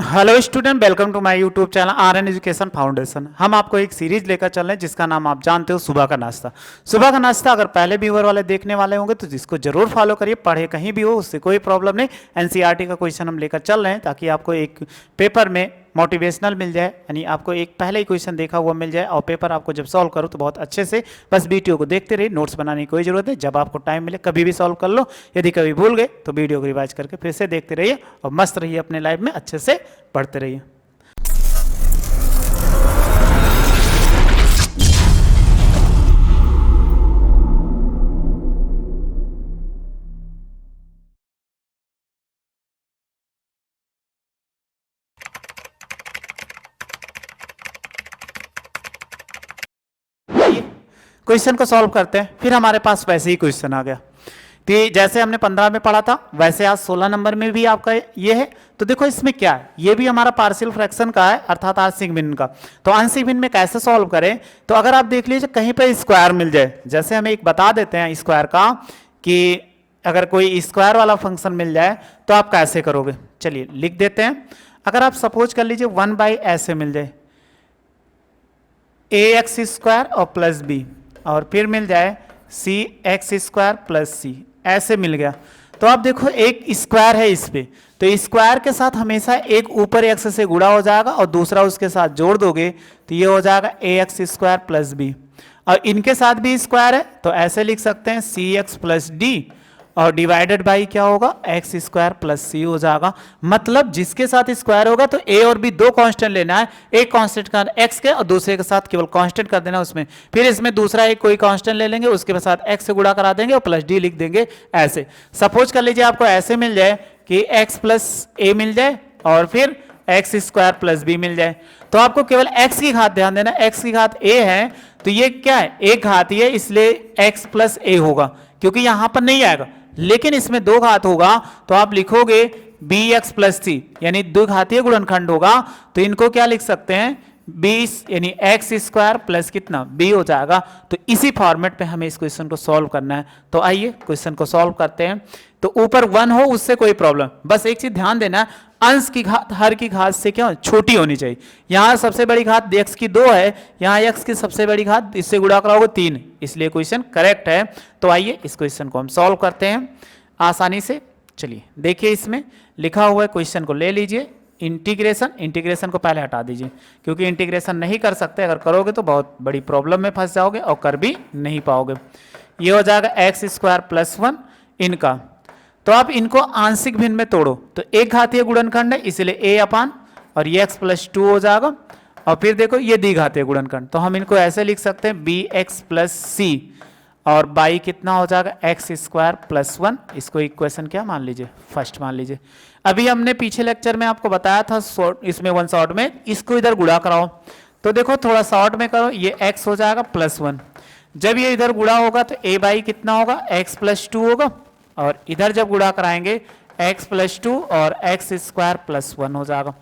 Hello student, welcome to my YouTube channel RN education foundation. हम आपको एक series लेकर चल रहे हैं जिसका नाम आप जानते हो, सुबह का नाश्ता। सुबह का नाश्ता अगर पहले व्यूअर वाले देखने वाले होंगे तो इसको जरूर फॉलो करिए। पढ़े कहीं भी हो उससे कोई प्रॉब्लम नहीं। एनसीईआरटी का क्वेश्चन हम लेकर चल रहे हैं ताकि आपको एक पेपर में मोटिवेशनल मिल जाए, यानी आपको एक पहले ही क्वेश्चन देखा हुआ मिल जाए और पेपर आपको जब सॉल्व करो तो बहुत अच्छे से। बस वीडियो को देखते रहिए, नोट्स बनाने की कोई जरूरत नहीं। जब आपको टाइम मिले कभी भी सॉल्व कर लो। यदि कभी भूल गए तो वीडियो को रिवाइज करके फिर से देखते रहिए और मस्त रहिए, अपने लाइफ में अच्छे से पढ़ते रहिए। क्वेश्चन को सॉल्व करते हैं। फिर हमारे पास वैसे ही क्वेश्चन आ गया कि जैसे हमने 15 में पढ़ा था वैसे आज 16 नंबर में भी आपका ये है। तो देखो इसमें क्या है, ये भी हमारा पार्शियल फ्रैक्शन का है, अर्थात आंशिक भिन्न का। तो आंशिक भिन्न में कैसे सॉल्व करें, तो अगर आप देख लीजिए कहीं पे स्क्वायर मिल जाए, जैसे हमें एक बता देते हैं स्क्वायर का कि अगर कोई स्क्वायर वाला फंक्शन मिल जाए तो आप कैसे करोगे। चलिए लिख देते हैं। अगर आप सपोज कर लीजिए 1/, ऐसे मिल जाए ax स्क्वायर और प्लस बी, और फिर मिल जाए cx स्क्वायर प्लस सी, ऐसे मिल गया। तो आप देखो एक स्क्वायर है इस पे, तो स्क्वायर के साथ हमेशा एक ऊपर एक्स से गुणा हो जाएगा और दूसरा उसके साथ जोड़ दोगे तो ये हो जाएगा ax स्क्वायर प्लस बी। और इनके साथ भी स्क्वायर है तो ऐसे लिख सकते हैं cx प्लस डी, और डिवाइडेड बाई क्या होगा, एक्स स्क्वायर प्लस सी हो जाएगा। मतलब जिसके साथ स्क्वायर होगा तो ए और बी दो कांस्टेंट लेना है, एक कांस्टेंट का एक्स के और दूसरे के साथ केवल कांस्टेंट कर देना उसमें। फिर इसमें दूसरा एक कोई कांस्टेंट ले लेंगे, उसके साथ एक्स से गुणा करा देंगे और प्लस डी लिख देंगे। ऐसे सपोज कर लीजिए आपको ऐसे मिल जाए कि एक्स प्लस ए मिल जाए और फिर एक्स स्क्वायर प्लस बी मिल जाए। तो आपको केवल एक्स की घात ध्यान देना, एक्स की घात ए है तो ये क्या है, एक घात ही है, इसलिए एक्स प्लस ए होगा, क्योंकि यहां पर नहीं आएगा। लेकिन इसमें दो घात होगा तो आप लिखोगे बी एक्स प्लस सी, यानी दो घातीय गुणनखंड होगा तो इनको क्या लिख सकते हैं, 20 यानी एक्स स्क्वायर प्लस कितना बी हो जाएगा। तो इसी फॉर्मेट पे हमें इस क्वेश्चन को सॉल्व करना है। तो आइए क्वेश्चन को सॉल्व करते हैं। तो ऊपर 1 हो उससे कोई प्रॉब्लम, बस एक चीज ध्यान देना, अंश की घात हर की घात से क्या छोटी होनी चाहिए। यहाँ सबसे बड़ी घात x की 2 है, यहाँ x की सबसे बड़ी घात इससे गुणा कराओगे 3, इसलिए क्वेश्चन करेक्ट है। तो आइए इस क्वेश्चन को हम सॉल्व करते हैं आसानी से। चलिए देखिए इसमें लिखा हुआ है, क्वेश्चन को ले लीजिए। इंटीग्रेशन को पहले हटा दीजिए, क्योंकि इंटीग्रेशन नहीं कर सकते, अगर करोगे तो बहुत बड़ी प्रॉब्लम में फंस जाओगे और कर भी नहीं पाओगे। ये हो जाएगा एक्स स्क्वायर प्लस 1 इनका। तो आप इनको आंशिक भिन्न में तोड़ो तो एक घातीय गुणनखंड है, इसलिए a अपान और ये x प्लस 2 हो जाएगा। और फिर देखो ये द्विघातीय गुणनखंड, तो हम इनको ऐसे लिख सकते हैं bx प्लस सी, और बाई कितना हो जाएगा एक्स स्क्वायर प्लस 1। इसको इक्वेशन क्या मान लीजिए, फर्स्ट मान लीजिए। अभी हमने पीछे लेक्चर में आपको बताया था इसमें 1 शॉर्ट में, इसको इधर गुणा कराओ। तो देखो थोड़ा शॉर्ट में करो, ये x हो जाएगा प्लस 1। जब ये इधर गुणा होगा तो a बाई कितना होगा, x प्लस 2 होगा, और इधर जब गुणा कराएंगे x प्लस 2 और एक्स स्क्वायर प्लस 1 हो जाएगा।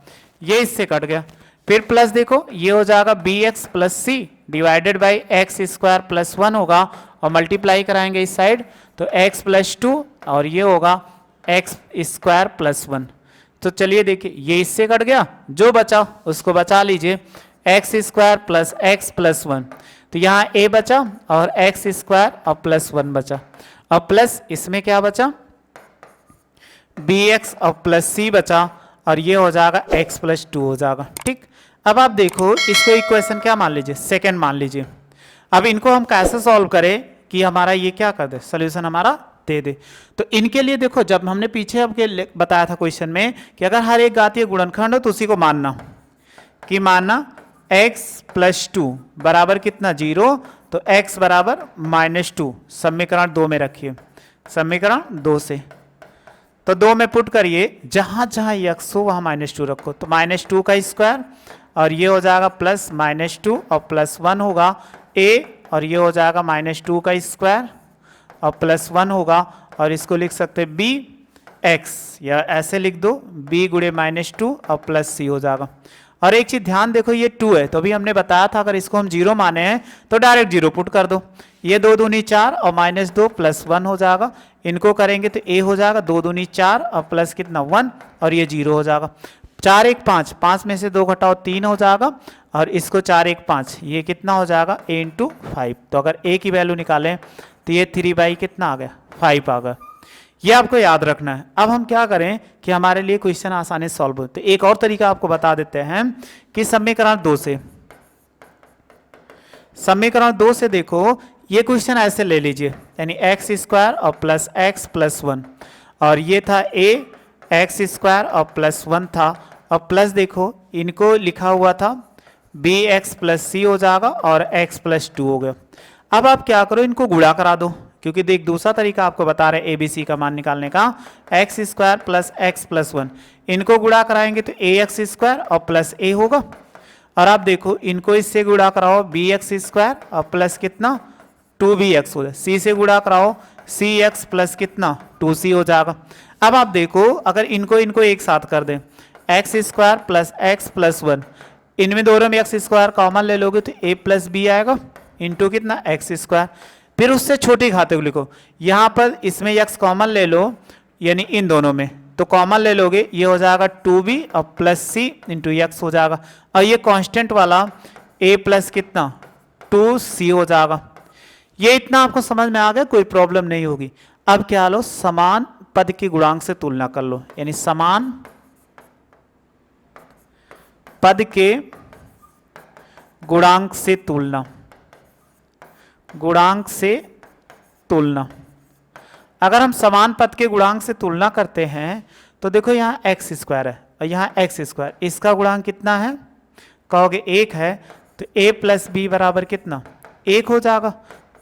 ये इससे कट गया। फिर प्लस देखो ये हो जाएगा bx plus c divided by x square plus 1 होगा, और मल्टीप्लाई कराएंगे इस साइड तो x प्लस 2 और ये होगा एक्स स्क्वायर प्लस 1। तो चलिए देखिए ये इससे कट गया, जो बचा उसको बचा लीजिए, x square plus x plus 1। तो यहाँ a बचा और एक्स स्क्वायर और प्लस 1 बचा, और प्लस इसमें क्या बचा, bx और प्लस सी बचा, और ये हो जाएगा x प्लस 2 हो जाएगा। ठीक, अब आप देखो इसको इक्वेशन क्या मान लीजिए, सेकंड मान लीजिए। अब इनको हम कैसे सॉल्व करें कि हमारा ये क्या कर दे, सोल्यूशन हमारा दे दे। तो इनके लिए देखो, जब हमने पीछे आपके बताया था क्वेश्चन में कि अगर हर एक घातीय गुणनखंड हो तो उसी को मानना कि मानना x प्लस 2 बराबर कितना 0, तो x बराबर -2 समीकरण 2 में रखिए, समीकरण 2 से। तो 2 में पुट करिए, जहां जहां x हो वहां -2 रखो, तो -2 का स्क्वायर और ये हो जाएगा प्लस -2 और प्लस 1 होगा a, और ये हो जाएगा -2 का स्क्वायर और प्लस 1 होगा, और इसको लिख सकते हैं bx, या ऐसे लिख दो b गुणे -2 और प्लस c हो जाएगा। और एक चीज ध्यान देखो, ये 2 है तो अभी हमने बताया था अगर इसको हम 0 माने हैं तो डायरेक्ट 0 पुट कर दो। ये 2 दूनी 4 और -2 प्लस 1 हो जाएगा। इनको करेंगे तो a हो जाएगा 2 दूनी 4 और प्लस कितना 1, और ये 0 हो जाएगा। 4 1 5, 5 में से 2 घटाओ 3 हो जाएगा, और इसको 4 1 5, ये कितना हो जाएगा a इंटू 5। तो अगर a की वैल्यू निकालें तो ये 3 कितना आ गया 5 आ गया। ये आपको याद रखना है। अब हम क्या करें कि हमारे लिए क्वेश्चन आसानी से सॉल्व हो। तो एक और तरीका आपको बता देते हैं कि समीकरण 2 से, समीकरण 2 से देखो ये क्वेश्चन ऐसे ले लीजिए, यानी एक्स स्क्वायर और प्लस एक्स प्लस 1, और ये था a एक्स स्क्वायर और प्लस 1 था, और प्लस देखो इनको लिखा हुआ था बी एक्स प्लस सी हो जाएगा और x प्लस 2 हो गया। अब आप क्या करो, इनको गुणा करा दो, क्योंकि देख दूसरा तरीका आपको बता रहे ए बी सी का मान निकालने का, x square plus x plus 1, इनको गुणा कराएंगे तो ए एक्स स्क्वायर और प्लस ए होगा, और आप देखो इनको इससे गुणा कराओ बी एक्स स्क्वायर और प्लस कितना 2bx हो जाए, सी से गुणा कराओ सी एक्स प्लस कितना 2c हो जाएगा। अब आप देखो अगर इनको एक साथ कर दें, x square plus x plus 1, इनमें दोनों में एक्स स्क्वायर कॉमन ले लोगे तो a प्लस बी आएगा इंटू कितना एक्स स्क्वायर, फिर उससे छोटी खाते को लिखो, यहाँ पर इसमें x कॉमन ले लो, यानी इन दोनों में तो कॉमन ले लोगे, ये हो जाएगा 2b और प्लस सी इंटू एक्स हो जाएगा, और ये कांस्टेंट वाला a प्लस कितना 2c हो जाएगा। ये इतना आपको समझ में आ गया, कोई प्रॉब्लम नहीं होगी। अब क्या लो, समान पद की गुणांक से तुलना कर लो, यानी समान पद के गुणांक से तुलना, गुणांक से तुलना। अगर हम समान पद के गुणांक से तुलना करते हैं तो देखो यहाँ एक्स स्क्वायर है और यहाँ एक्स स्क्वायर, इसका गुणांक कितना है कहोगे 1 है, तो a प्लस बी बराबर कितना 1 हो जाएगा,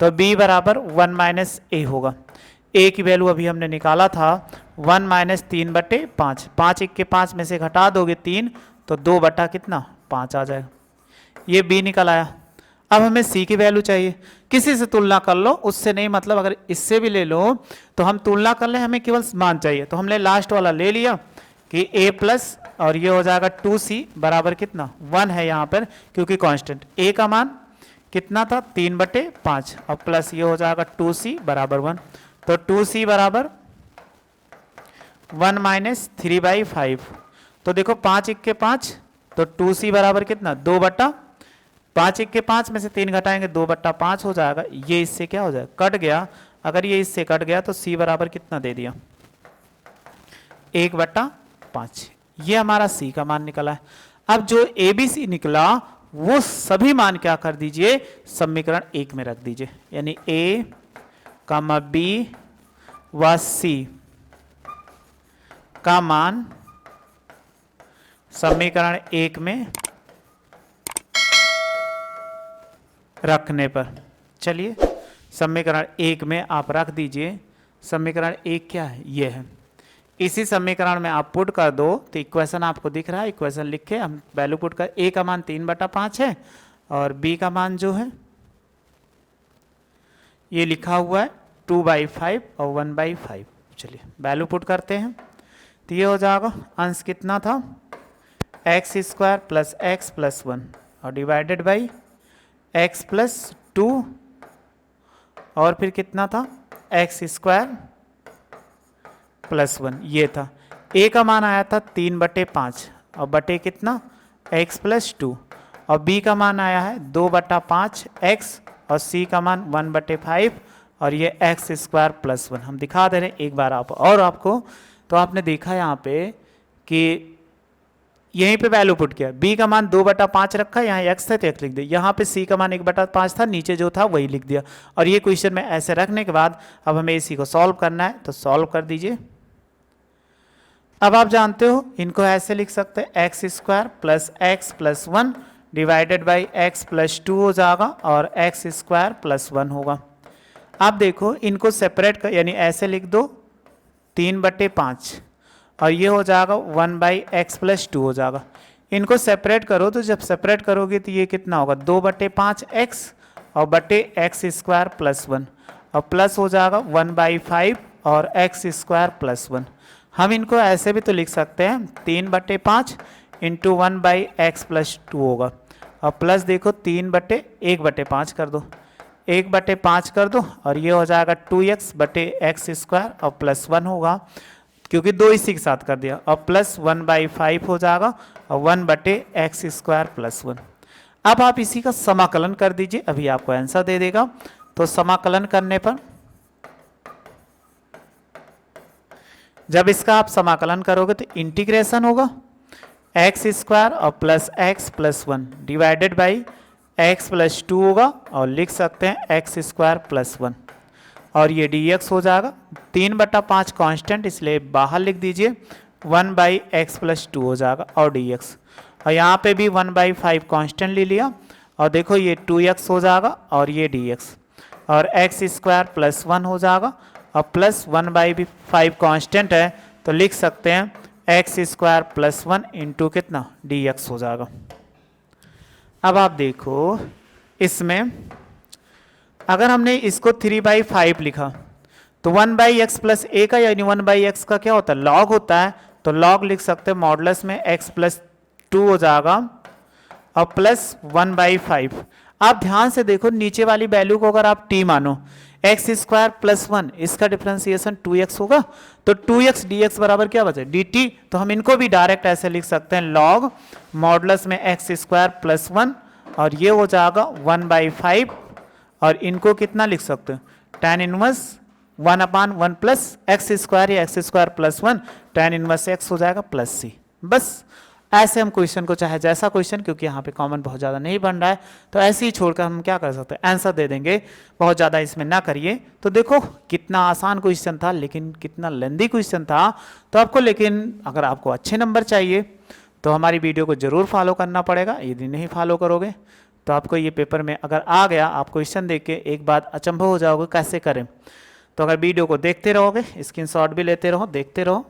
तो b बराबर 1 माइनस ए होगा। a की वैल्यू अभी हमने निकाला था 1 माइनस 3/5, 5 1 के 5 में से घटा दोगे 3 तो 2 बटा कितना 5 आ जाएगा, ये b निकल आया। अब हमें c की वैल्यू चाहिए, किसी से तुलना कर लो, उससे नहीं मतलब अगर इससे भी ले लो तो हम तुलना कर ले, हमें केवल मान चाहिए, तो हमने लास्ट वाला ले लिया कि a प्लस और ये हो जाएगा 2c बराबर कितना 1 है यहाँ पर, क्योंकि कांस्टेंट a का मान कितना था 3/5 और प्लस ये हो जाएगा 2c बराबर 1, तो 2c बराबर 1 माइनस 3/5, तो देखो 5 1 के 5, तो 2c बराबर कितना 2/5 1 के 5 में से 3 घटाएंगे 2/5 हो जाएगा, ये इससे क्या हो जाएगा कट गया, अगर ये इससे कट गया तो c बराबर कितना दे दिया 1/5, ये हमारा c का मान निकला है। अब जो ABC निकला वो सभी मान क्या कर दीजिए समीकरण 1 में रख दीजिए, यानी a, b व c का मान समीकरण 1 में रखने पर, चलिए समीकरण 1 में आप रख दीजिए। समीकरण 1 क्या है, ये है। इसी समीकरण में आप पुट कर दो तो इक्वेशन आपको दिख रहा है, इक्वेशन लिखे हम वैल्यू पुट कर, a का मान 3/5 है और b का मान जो है ये लिखा हुआ है 2/5 और 1/5। चलिए वैल्यू पुट करते हैं तो ये हो जाएगा, अंश कितना था x square plus x plus 1 और डिवाइडेड बाई एक्स प्लस 2 और फिर कितना था एक्स स्क्वायर प्लस 1, ये था। a का मान आया था 3/5 और बटे कितना x प्लस 2, और b का मान आया है 2/5 x और c का मान 1/5 और ये एक्स स्क्वायर प्लस 1। हम दिखा दे रहे हैं एक बार आप और आपको, तो आपने देखा यहाँ पे कि यहीं पे वैल्यू पुट किया, b का मान 2/5 रखा, यहाँ x था तो x लिख दिया, यहाँ पे c का मान 1/5 था, नीचे जो था वही लिख दिया। और ये क्वेश्चन में ऐसे रखने के बाद अब हमें इसी को सॉल्व करना है, तो सॉल्व कर दीजिए। अब आप जानते हो इनको ऐसे लिख सकते हैं x square plus x plus 1 divided by x plus 2 हो जाएगा और एक्स स्क्वायर प्लस 1 होगा। आप देखो इनको सेपरेट कर, यानी ऐसे लिख दो 3/5 और ये हो जाएगा 1/x प्लस 2 हो जाएगा। इनको सेपरेट करो तो जब सेपरेट करोगे तो ये कितना होगा 2/5x और बटे एक्स स्क्वायर प्लस 1 और प्लस हो जाएगा 1/5 और एक्स स्क्वायर प्लस 1। हम इनको ऐसे भी तो लिख सकते हैं 3/5 इंटू 1/x प्लस 2 होगा और प्लस देखो 3/1/5 कर दो, 1/5 कर दो और ये हो जाएगा 2x बटे एक्स स्क्वायर और प्लस 1 होगा। क्योंकि 2 इसी के साथ कर दिया, और प्लस 1/5 हो जाएगा और 1/x² + 1। अब आप इसी का समाकलन कर दीजिए, अभी आपको आंसर दे देगा। तो समाकलन करने पर जब इसका आप समाकलन करोगे तो इंटीग्रेशन होगा x² और plus x + 1 divided by x + 2 होगा, और लिख सकते हैं x² + 1, और ये dx हो जाएगा। 3/5 कांस्टेंट इसलिए बाहर लिख दीजिए, 1/x + 2 हो जाएगा और dx, और यहाँ पे भी 1/5 कांस्टेंट ले लिया, और देखो ये 2x हो जाएगा और ये dx, और x² + 1 हो जाएगा, और प्लस 1/5 कांस्टेंट है तो लिख सकते हैं x² + 1 इंटू कितना dx हो जाएगा। अब आप देखो इसमें अगर हमने इसको 3/5 लिखा तो 1/x + a का यानी 1/x का क्या होता है, लॉग होता है, तो लॉग लिख सकते हैं मॉडुलस में x + 2 हो जाएगा और प्लस 1/5। आप ध्यान से देखो नीचे वाली वैल्यू को अगर आप t मानो, x² + 1 इसका डिफरेंशिएशन 2x होगा, तो 2x dx बराबर क्या बचे dt, तो हम इनको भी डायरेक्ट ऐसे लिख सकते हैं लॉग मॉडुलस में x² + 1, और ये हो जाएगा 1/5, और इनको कितना लिख सकते हैं tan 1 1/1 प्लस x² या x² + 1 tan 1 x हो जाएगा प्लस c। बस ऐसे हम क्वेश्चन को, चाहे जैसा क्वेश्चन, क्योंकि यहाँ पे कॉमन बहुत ज़्यादा नहीं बन रहा है तो ऐसे ही छोड़कर हम क्या कर सकते हैं आंसर दे देंगे, बहुत ज़्यादा इसमें ना करिए। तो देखो कितना आसान क्वेश्चन था, लेकिन कितना लेंदी क्वेश्चन था तो आपको, लेकिन अगर आपको अच्छे नंबर चाहिए तो हमारी वीडियो को ज़रूर फॉलो करना पड़ेगा। यदि नहीं फॉलो करोगे तो आपको ये पेपर में अगर आ गया, आप क्वेश्चन देख के एक बात अचंभव हो जाओगे कैसे करें। तो अगर वीडियो को देखते रहोगे, स्क्रीनशॉट भी लेते रहो, देखते रहो,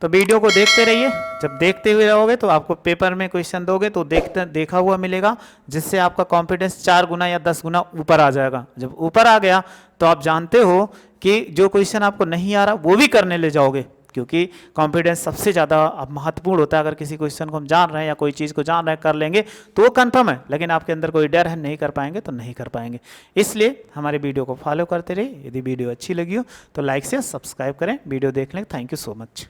तो वीडियो को देखते रहिए। जब देखते हुए रहोगे तो आपको पेपर में क्वेश्चन दोगे तो देखा हुआ मिलेगा, जिससे आपका कॉन्फिडेंस 4 गुना या 10 गुना ऊपर आ जाएगा। जब ऊपर आ गया तो आप जानते हो कि जो क्वेश्चन आपको नहीं आ रहा वो भी करने ले जाओगे, क्योंकि कॉन्फिडेंस सबसे ज़्यादा महत्वपूर्ण होता है। अगर किसी क्वेश्चन को हम जान रहे हैं या कोई चीज़ को जान रहे हैं, कर लेंगे तो वो कन्फर्म है, लेकिन आपके अंदर कोई डर है नहीं कर पाएंगे तो नहीं कर पाएंगे। इसलिए हमारे वीडियो को फॉलो करते रहिए। यदि वीडियो अच्छी लगी हो तो लाइक से सब्सक्राइब करें। वीडियो देखने थैंक यू सो मच।